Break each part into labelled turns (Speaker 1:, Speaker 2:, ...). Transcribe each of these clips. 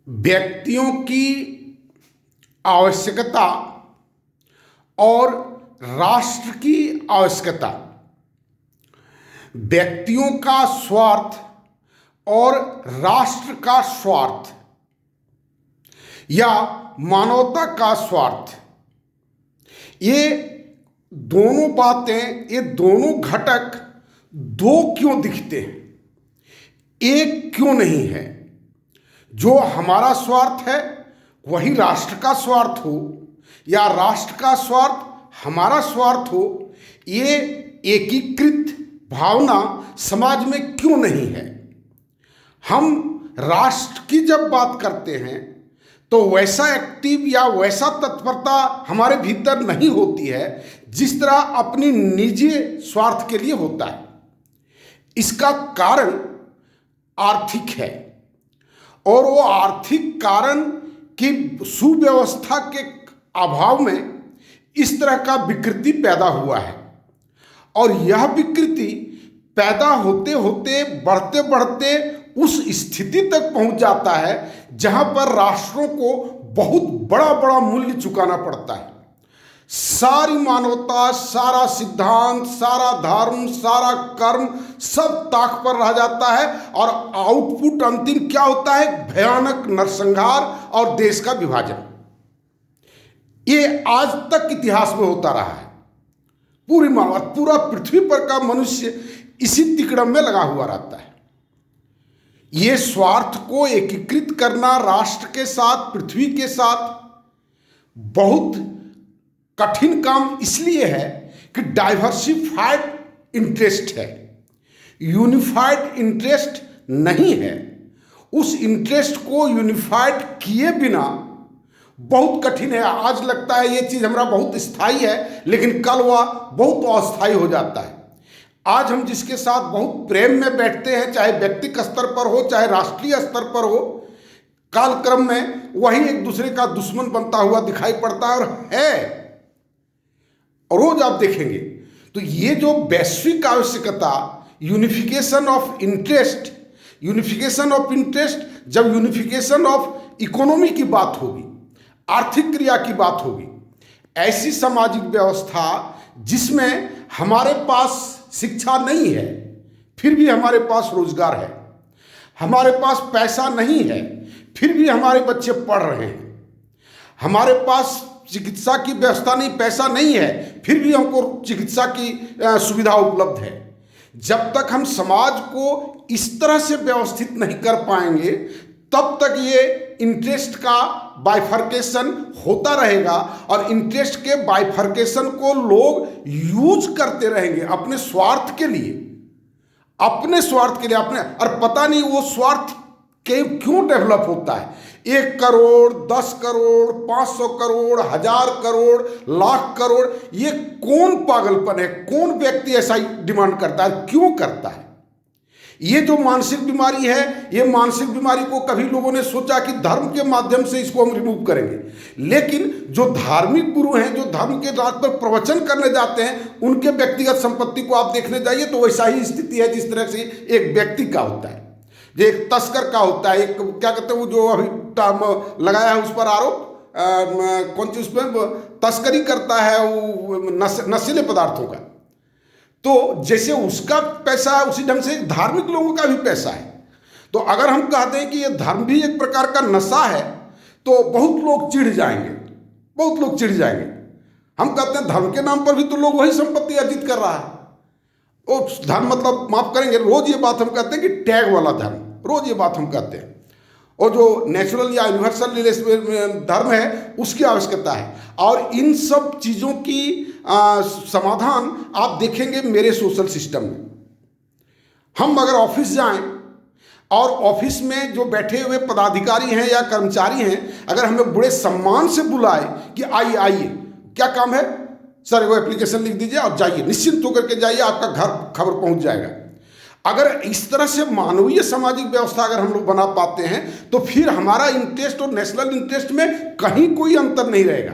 Speaker 1: व्यक्तियों की आवश्यकता और राष्ट्र की आवश्यकता, व्यक्तियों का स्वार्थ और राष्ट्र का स्वार्थ या मानवता का स्वार्थ, ये दोनों बातें, ये दोनों घटक दो क्यों दिखते हैं, एक क्यों नहीं है? जो हमारा स्वार्थ है वही राष्ट्र का स्वार्थ हो या राष्ट्र का स्वार्थ हमारा स्वार्थ हो, ये एकीकृत भावना समाज में क्यों नहीं है? हम राष्ट्र की जब बात करते हैं तो वैसा एक्टिव या वैसा तत्परता हमारे भीतर नहीं होती है जिस तरह अपनी निजी स्वार्थ के लिए होता है। इसका कारण आर्थिक है और वो आर्थिक कारण की सुव्यवस्था के अभाव में इस तरह का विकृति पैदा हुआ है और यह विकृति पैदा होते होते बढ़ते बढ़ते उस स्थिति तक पहुंच जाता है जहां पर राष्ट्रों को बहुत बड़ा बड़ा मूल्य चुकाना पड़ता है। सारी मानवता, सारा सिद्धांत, सारा धर्म, सारा कर्म सब ताक पर रह जाता है और आउटपुट अंतिम क्या होता है? भयानक नरसंहार और देश का विभाजन। ये आज तक इतिहास में होता रहा है। पूरी मानव, पूरा पृथ्वी पर का मनुष्य इसी तिकड़म में लगा हुआ रहता है। ये स्वार्थ को एकीकृत करना राष्ट्र के साथ, पृथ्वी के साथ बहुत कठिन काम इसलिए है कि डाइवर्सिफाइड इंटरेस्ट है, यूनिफाइड इंटरेस्ट नहीं है। उस इंटरेस्ट को यूनिफाइड किए बिना बहुत कठिन है। आज लगता है ये चीज हमारा बहुत स्थायी है, लेकिन कल वह बहुत अस्थायी हो जाता है। आज हम जिसके साथ बहुत प्रेम में बैठते हैं, चाहे व्यक्तिगत स्तर पर हो चाहे राष्ट्रीय स्तर पर हो, कालक्रम में वही एक दूसरे का दुश्मन बनता हुआ दिखाई पड़ता है और है। और रोज आप देखेंगे तो ये जो वैश्विक आवश्यकता, unification of interest, unification of interest, जब यूनिफिकेशन ऑफ इकोनॉमी की बात होगी, आर्थिक क्रिया की बात होगी, ऐसी सामाजिक व्यवस्था जिसमें हमारे पास शिक्षा नहीं है फिर भी हमारे पास रोजगार है, हमारे पास पैसा नहीं है फिर भी हमारे बच्चे पढ़ रहे हैं, हमारे पास चिकित्सा की व्यवस्था नहीं, पैसा नहीं है फिर भी हमको चिकित्सा की सुविधा उपलब्ध है। जब तक हम समाज को इस तरह से व्यवस्थित नहीं कर पाएंगे तब तक ये इंटरेस्ट का बाइफर्केशन होता रहेगा और इंटरेस्ट के बाइफर्केशन को लोग यूज करते रहेंगे अपने स्वार्थ के लिए, अपने स्वार्थ के लिए अपने। और पता नहीं वो स्वार्थ क्यों डेवलप होता है। 1 करोड़, 10 करोड़, 500 करोड़, 1000 करोड़, लाख करोड़, ये कौन पागलपन है? कौन व्यक्ति ऐसा डिमांड करता है? क्यों करता है? ये जो मानसिक बीमारी है, ये मानसिक बीमारी को कभी लोगों ने सोचा कि धर्म के माध्यम से इसको हम रिमूव करेंगे, लेकिन जो धार्मिक गुरु हैं, जो धर्म के राह पर प्रवचन करने जाते हैं, उनके व्यक्तिगत संपत्ति को आप देखने जाइए तो वैसा ही स्थिति है जिस तरह से एक व्यक्ति का होता है, जो एक तस्कर का होता है। एक क्या कहते हैं वो जो अभी टर्म लगाया है उस पर आरोप, कौन सी उसमें तस्करी करता है वो नशीले पदार्थों का, तो जैसे उसका पैसा है उसी ढंग से धार्मिक लोगों का भी पैसा है। तो अगर हम कहते हैं कि ये धर्म भी एक प्रकार का नशा है तो बहुत लोग चिढ़ जाएंगे, बहुत लोग चिढ़ जाएंगे। हम कहते हैं धर्म के नाम पर भी तो लोग वही संपत्ति अर्जित कर रहा है। वो धर्म मतलब, माफ करेंगे, रोज ये बात हम कहते हैं कि टैग वाला धर्म, रोज ये बात हम कहते हैं। और जो नेचुरल या यूनिवर्सल धर्म है उसकी आवश्यकता है। और इन सब चीज़ों की समाधान आप देखेंगे मेरे सोशल सिस्टम में। हम अगर ऑफिस जाएं और ऑफिस में जो बैठे हुए पदाधिकारी हैं या कर्मचारी हैं, अगर हमें बड़े सम्मान से बुलाए कि आइए आइए, क्या काम है सर, वो एप्लीकेशन लिख दीजिए और जाइए, निश्चिंत होकर के जाइए, आपका घर खबर पहुंच जाएगा। अगर इस तरह से मानवीय सामाजिक व्यवस्था अगर हम लोग बना पाते हैं तो फिर हमारा इंटरेस्ट और नेशनल इंटरेस्ट में कहीं कोई अंतर नहीं रहेगा।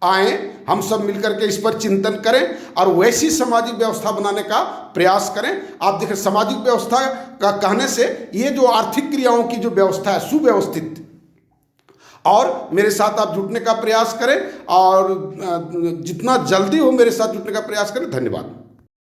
Speaker 1: आए हम सब मिलकर के इस पर चिंतन करें और वैसी सामाजिक व्यवस्था बनाने का प्रयास करें। आप देखें, सामाजिक व्यवस्था का कहने से ये जो आर्थिक क्रियाओं की जो व्यवस्था है सुव्यवस्थित, और मेरे साथ आप जुड़ने का प्रयास करें और जितना जल्दी हो मेरे साथ जुड़ने का प्रयास करें। धन्यवाद।